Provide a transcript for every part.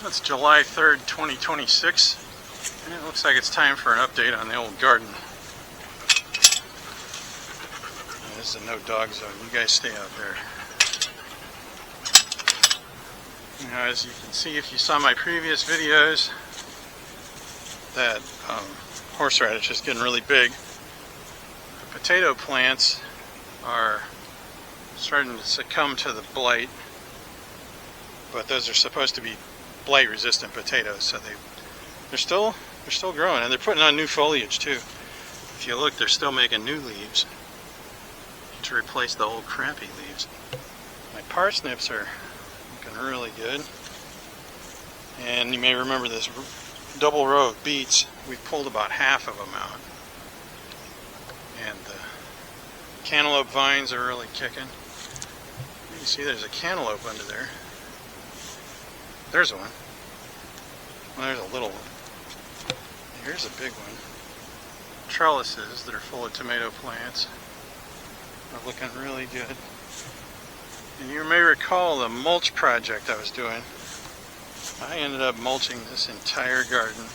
It's July 3rd, 2026, and it looks like it's time for an update on the old garden. This is a no dog zone. You guys stay out there. Now, as you can see, if you saw my previous videos, that horseradish is getting really big. The potato plants are starting to succumb to the blight, but those are supposed to be blight resistant potatoes, so they're still growing, and they're putting on new foliage too. If you look, they're still making new leaves to replace the old crappy leaves. My parsnips are looking really good, and you may remember this double row of beets. We pulled about half of them out, and the cantaloupe vines are really kicking. You can see there's a cantaloupe under there. There's one. Well, there's a little one. Here's a big one. Trellises that are full of tomato plants are looking really good. And you may recall the mulch project I was doing. I ended up mulching this entire garden.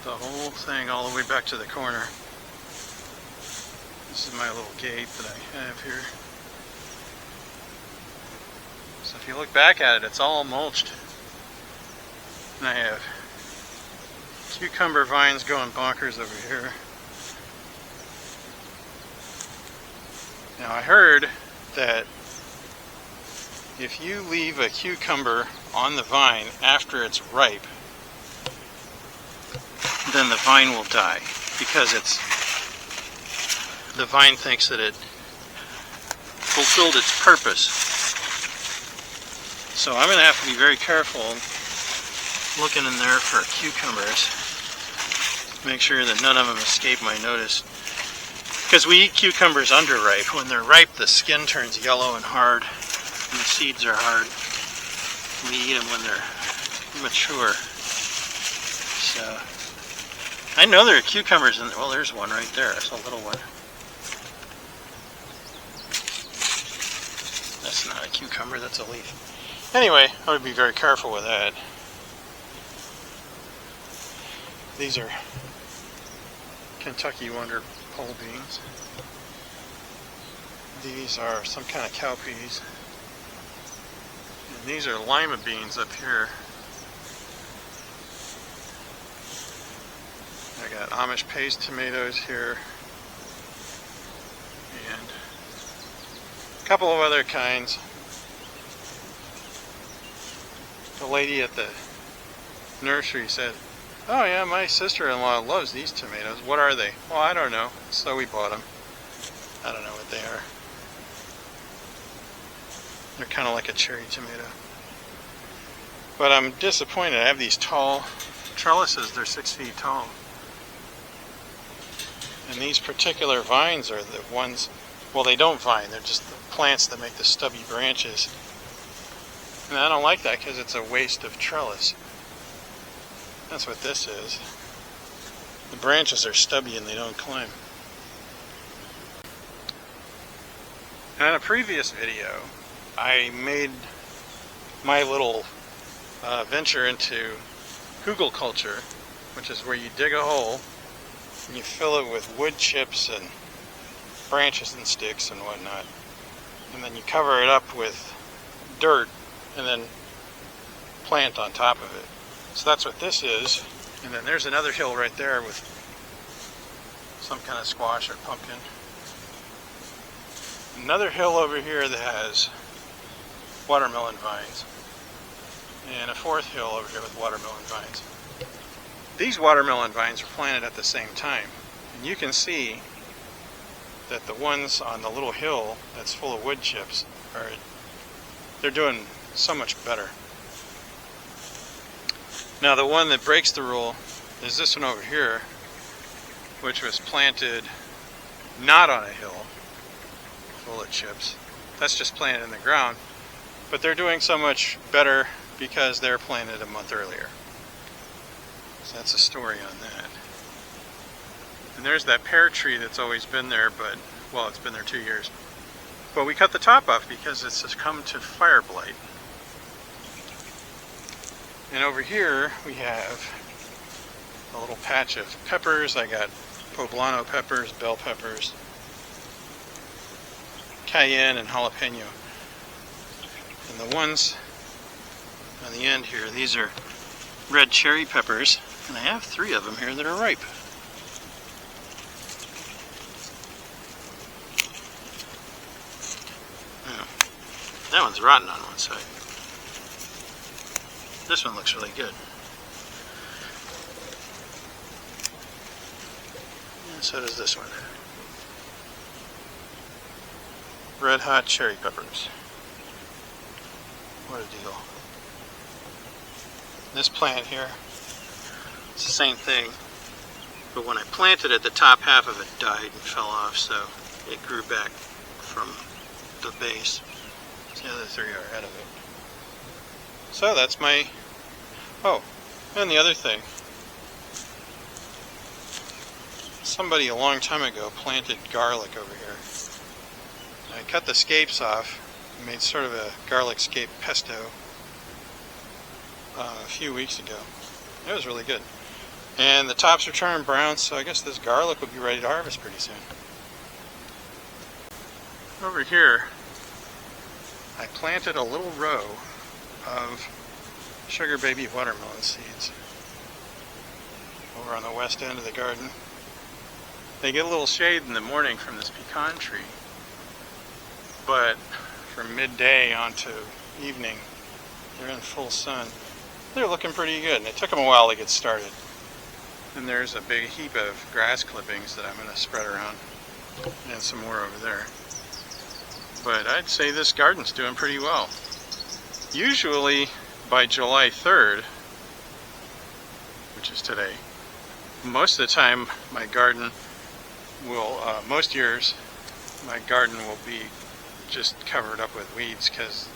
The whole thing all the way back to the corner. This is my little gate that I have here. So if you look back at it, it's all mulched. And I have cucumber vines going bonkers over here. Now I heard that if you leave a cucumber on the vine after it's ripe, then the vine will die, because the vine thinks that it fulfilled its purpose. So I'm going to have to be very careful looking in there for cucumbers. Make sure that none of them escape my notice. Because we eat cucumbers underripe. When they're ripe, the skin turns yellow and hard, and the seeds are hard. We eat them when they're mature. So I know there are cucumbers in there. Well, there's one right there. It's a little one. That's not a cucumber, that's a leaf. Anyway, I would be very careful with that. These are Kentucky Wonder pole beans. These are some kind of cowpeas. And these are lima beans up here. I got Amish paste tomatoes here. And a couple of other kinds. The lady at the nursery said, "Oh yeah, my sister-in-law loves these tomatoes. What are they?" Well, I don't know. So we bought them. I don't know what they are. They're kind of like a cherry tomato. But I'm disappointed. I have these tall trellises. They're 6 feet tall. And these particular vines are the ones, well, they don't vine. They're just the plants that make the stubby branches. And I don't like that because it's a waste of trellis. That's what this is. The branches are stubby and they don't climb. And in a previous video, I made my little venture into hugelkultur, which is where you dig a hole and you fill it with wood chips and branches and sticks and whatnot. And then you cover it up with dirt and then plant on top of it. So that's what this is. And then there's another hill right there with some kind of squash or pumpkin. Another hill over here that has watermelon vines. And a fourth hill over here with watermelon vines. These watermelon vines are planted at the same time. And you can see that the ones on the little hill that's full of wood chips they're doing so much better. Now the one that breaks the rule is this one over here, which was planted not on a hill full of chips. That's just planted in the ground. But they're doing so much better because they're planted a month earlier. So that's a story on that. And there's that pear tree that's always been there, but, well, it's been there 2 years. But we cut the top off because it's succumbed to fire blight. And over here we have a little patch of peppers. I got poblano peppers, bell peppers, cayenne, and jalapeno. And the ones on the end here, these are red cherry peppers, and I have 3 of them here that are ripe. That one's rotten on one side. This one looks really good. And so does this one. Red hot cherry peppers. What a deal. This plant here, it's the same thing, but when I planted it, the top half of it died and fell off, so it grew back from the base. The other 3 are ahead of it. So that's my... Oh, and the other thing. Somebody a long time ago planted garlic over here. I cut the scapes off and made sort of a garlic scape pesto a few weeks ago. It was really good. And the tops are turning brown, so I guess this garlic will be ready to harvest pretty soon. Over here, I planted a little row of sugar baby watermelon seeds over on the west end of the garden. They get a little shade in the morning from this pecan tree, but from midday on to evening, they're in full sun. They're looking pretty good, and it took them a while to get started. And there's a big heap of grass clippings that I'm going to spread around, and some more over there. But I'd say this garden's doing pretty well. Usually by July 3rd, which is today, most of the time my garden will, most years, my garden will be just covered up with weeds, because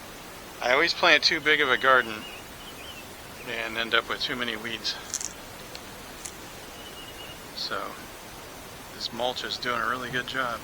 I always plant too big of a garden and end up with too many weeds. So this mulch is doing a really good job.